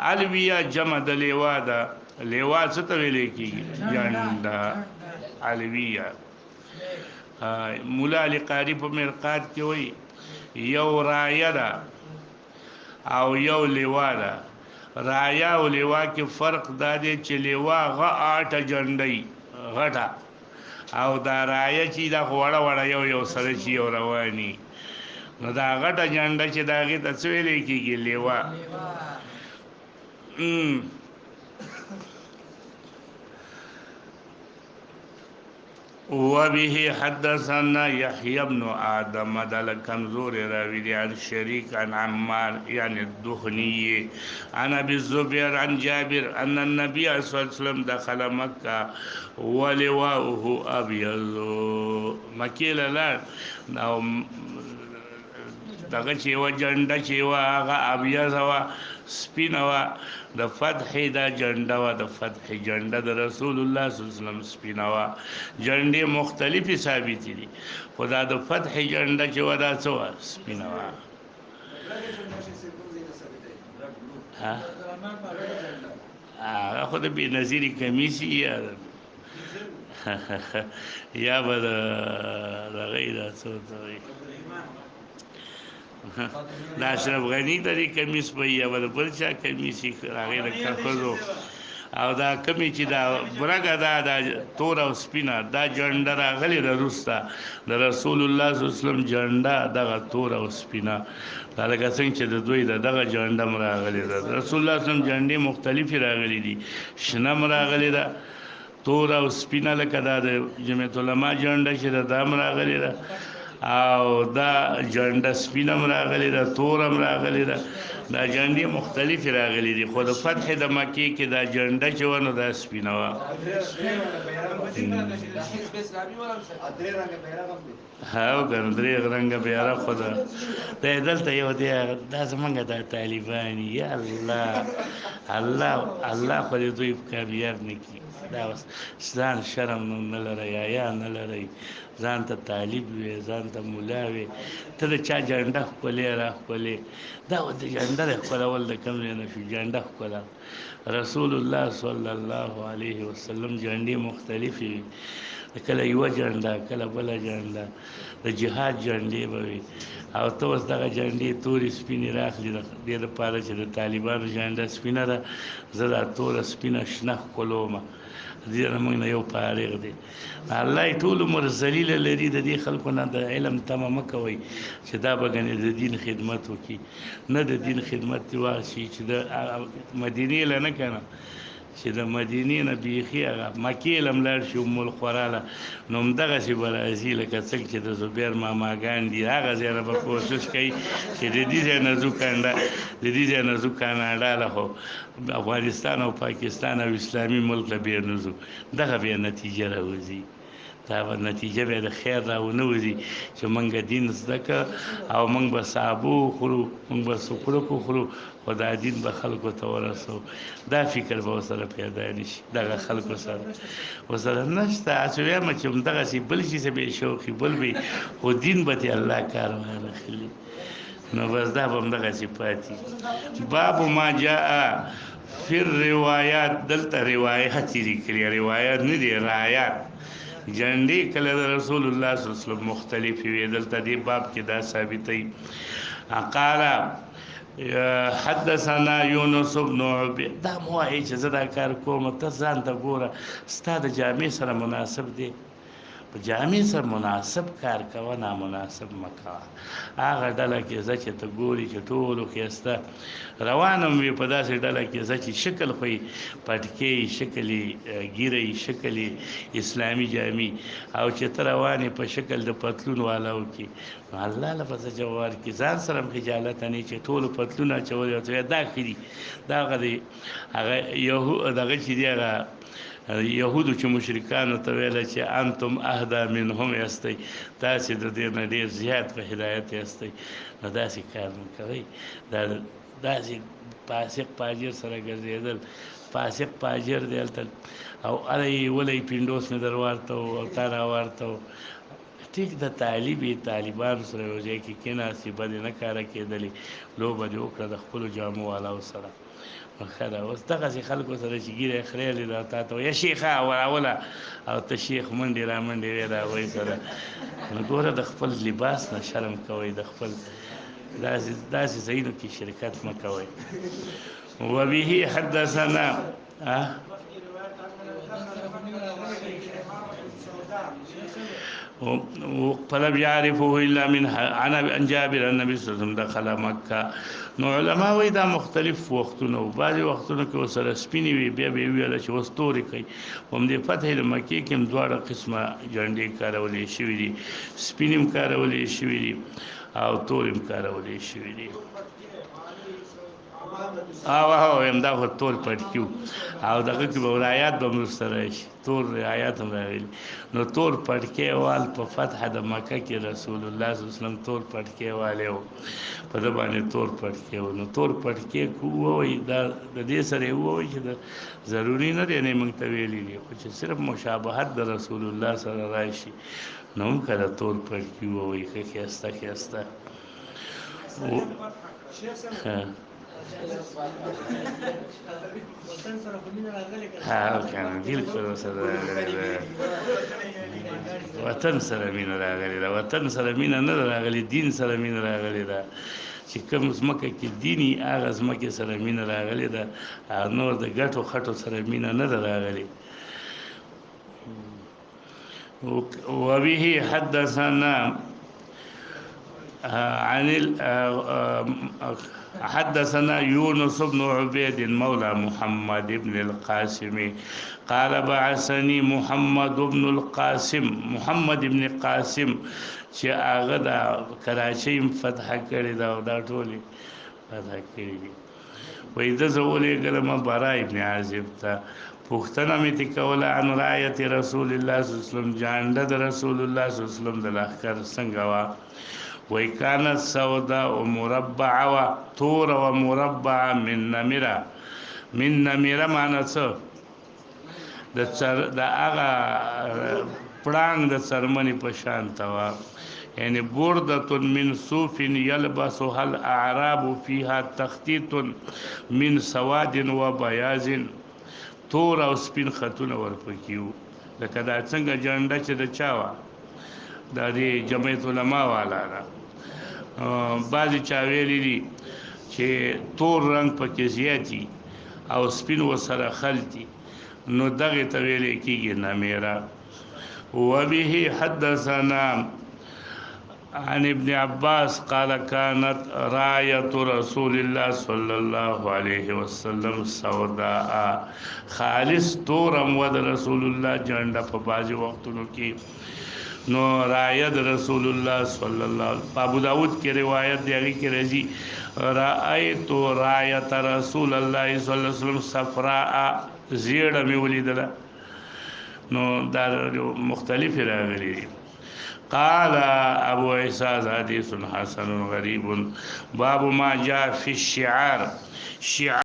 علویه جمع د لیوا ده. لیوا څه ته ویل کېږي؟ جنډه. علویه. مولا علی قاری په مرقات کې وایي یو رایه ده او یو لیوا ده. رایا او لیوا کې فرق دا دی چې لیوا غاټه جنډۍ غټه، او دا رايه چې دا وړه وړه یو سره چې یو رواني، نو دا غټه جنډه چې دا غي د څه ویل کېږي؟ لیوا. وبه حدثنا يحيى بن آدم دل كمزور راوي عن شريك عن عمار يعني الدخني عن ابي الزبير عن جابر ان النبي صلى الله عليه وسلم دخل مكة ولواؤه ابيض. مکه لاله دغه چې و جنډه چې و هغه ابيض و سپینه و. د فتح دا جنډه و، د فتح جنډه د رسول الله صلی الله علیه وسلم سپینه و. جنډې مختلفې ثابتې دي، خدا د فتح جنډه چې و دا څه و؟ سپینه و. هغه خو د بې نظیرې کمیسي یا به دغه دا څه ته وایي دا اشرف غنی د دې کمیس په یا بل بل چا کمیس هغه د کفزو او دا کمی چې دا برګه دا تور او سپینه دا جنډه راغلی د روستا د رسول الله صلی الله علیه وسلم جنډه دغه تور او سپینه دا لکه څنګه چې د دوی دغه جنډه راغلی ده. رسول الله صلی الله علیه وسلم جنډې مختلفې راغلي دي، شنه راغلی ده، تور او سپینه لکه دا د جمعیت العلماء جنډه چې دا راغلی ده، او دا جنډه سپینه راغلی ده، تور راغلی ده. دا جنډې مختلف راغلي دي، خو د فتح د مکې کې دا جنډه چې ونه دا سپینه وه. او کنه درې رنګه بیرغ خو ده دلته یو دی دا زمونږ د طالبان. یا الله الله خو دې دوی کامیاب نه کړي. دا اوس ځان شرم نه لرئ، حیا نه لرئ، ځان ته طالب وي، ځان ته مولا وي، ته د چا جنډه ښکلې را ښکلې. دا د جنډه د ښکلول د کوم ځای نه شو؟ جنډه ښکله رسول الله صلی الله علیه وسلم جنډې مختلفې وي، کله یوه جنډه کله بله جنډه، د جهاد جنډې به وي. او ته اوس دغه جنډې تورې سپینې راخلي د دې دپاره چې د طالبانو جنډه سپینه ده، زه دا توره سپینه شنه ښکلومه. دې نه موږ نه یو فارغ دی. الله یې ټول عمر ذلیله لري. د دې خلکو نه د علم تمه مه کوئ چې دا به ګنې د دین خدمت وکړي. نه د دین خدمت دې واخشي چې د مدینې له نه که نه، چې د مدینې نه بیخي هغه مکې له لاړ شي ام القرا له، نو همدغسې به راځي لکه څنګه چې د زبیر ماماګان دي، هغه ځای نه به کوشش کوي چې د دې ځای نه ځو د دې ځای نه ځو کاناډا له، خو افغانستان او پاکستان او اسلامي ملک له بیا نه ځو. دغه بیا نتیجه راوځي، دا به نتیجه بیا د خیر راونه وځي چې موږ دین زده که او موږ به سابو خورو، موږ به سکروک وخورو، خو دا دین به خلکو ته ورسو. دا فکر به ورسره پیدا نه شي، دغه خلکو سره ورسره نشته. هسې وایم چې همدغسې بل شي څه به یې شوقي بل به خو دین به دې الله کار وانخلي، نو بس دا به همدغسې پاتې. باب ما جاء فی الروایات، دلته روایات یې لیکلي، روایات نه دي، رایات. جنډې کله د رسول الله صلی الله علیه وسلم مختلفې وي، دلته دې باب کې دا ثابتوي. قال حدثنا یونس بن عبید. دا مو وایي چې زه دا کار کوم، ته ځان ته ګوره ستا د جامې سره مناسب دی، په جامې سره مناسب کار کوه، نامناسب مه کوه. هغه ډله کې ځه چې ته ګوري چې ټولو ښایسته روان هم وي، په داسې ډله کې ځه چې شکل خو یې پټکې شکل یې ږیره یې شکل یې اسلامي جامې، او چې ته روان یې په شکل د پتلون والاو کې، نو الله له به څه جواب ورکړي. ځان سره هم خجالت نه چې ټولو پتلون اچولی ورته وایه دا ښه دي. دا هغه دی هغه دغه چې دی هغه یهودو چې مشرکانو ته ویله چې انتم اهدا منهم یاستئ، تاسې د دې نه ډېر زیات په هدایت یاستئ، نو داسې کار مه کوئ. دا داسې فاسق فاجر سره ګرځېدل، فاسق فاجر دی هلته او هله یې ولی پنډوس مې در وارته و او تا را وارته و، ټیک د طالبانو سره یو ځای کې کېناستې بدې نه کاره کېدلې لوبه دې وکړه د خپلو جامو والاو سره ښه ده اوس دغسې خلکو سره چې ږیره یې خریلې ده تا ته یا شیخه راوله او ته شیخ منډې را منډې وې د هغوی سره نو ګوره د خپل لباس نه شرم کوئ د خپل داسې ځایونو کې شرکت مه کوئ وبه حدثنا فلم يعرفه الا من عن جابر النبي صلى الله عليه وسلم دخل مکه نو علما وایي دا مختلف وختونه و بعضې وختونو کې ورسره سپینې وي بیا به یې ویله چې اوس تورې کوي هم د فتح مکې کې هم دواړه قسمه جنډې کارولې شوي دي سپینې هم کارولې شوي دي او تورې هم کارولې شوي دي همدا خو تور پټکي وو او دغه کې به ولایات به هم ورسره راشي تور رعایات هم راغلي نو تور پټکی وال په فتح د مکه کې رسول الله صلی الله علیه وسلم تور پټکی والی و په ده باندې تور پټکی و نو تور پټکی ووایي دا د دې سره یې ووایي چې ضروري نه دی نه موږ ته ویلي دي خو چې صرف مشابهت د رسول الله سره راشي نو هم که د تور پټکي ووایي ښه ښایسته ښایسته کنه بالکل سره راغلی ده وطن سره مینه راغلی ده وطن سره مینه نه راغلی دین سره مینه راغلی ده چې کوم ځمکه کې دیني هغه ځمکې سره مینه راغلی ده نور د ګټو خټو سره مینه نه ده راغلی وبه حدثنا حدثنا يونس بن عبيد مولى محمد بن القاسم قال بعثني محمد بن القاسم چې هغه د کراچۍ فتح کړې ده او دا ټولې فتح کړي دي وایي ده زه ولېږلم برا ابن عازب ته پوښتنه مې ترې کوله عن رایت رسول الله صلی الله علیه وسلم جانډه د رسول الله صلی الله علیه وسلم د لښکر څنګه وه وی کانت سودا و مربعه و تور و مربعه من نمیره معنی څه د هغه پړانګ د څرمنې په شان ته وه یعنی بردة من صوف یلبسها الاعراب فيها تخطیط من سواد و بیاض تور او سپین خطونه ورپکې وو لکه دا څنګه جنډه چې د چا وه دا د جمعیت علما والا ده بعضې چا ویلي دي چې تور رنګ پکې زیاتي او سپین ورسره خلطي نو دغې ته ویلی کېږي نمیره وبه حدثنا عن ابن عباس قال كانت راية رسول الله صلى الله عليه وسلم سوداء خالص تورم ود رسول الله جنډه په بعضې وختونو کې نو رایت رسول الله صلی الله ابو داود کې روایت دی هغې کې راځي رأیت رایت رسول الله صلی الله علیه وسلم صفراء زیړه مې ولیدله نو دا مختلفې راغلي دي قال ابو عیسی حدیث حسن غریب باب ما جاء فی الشعار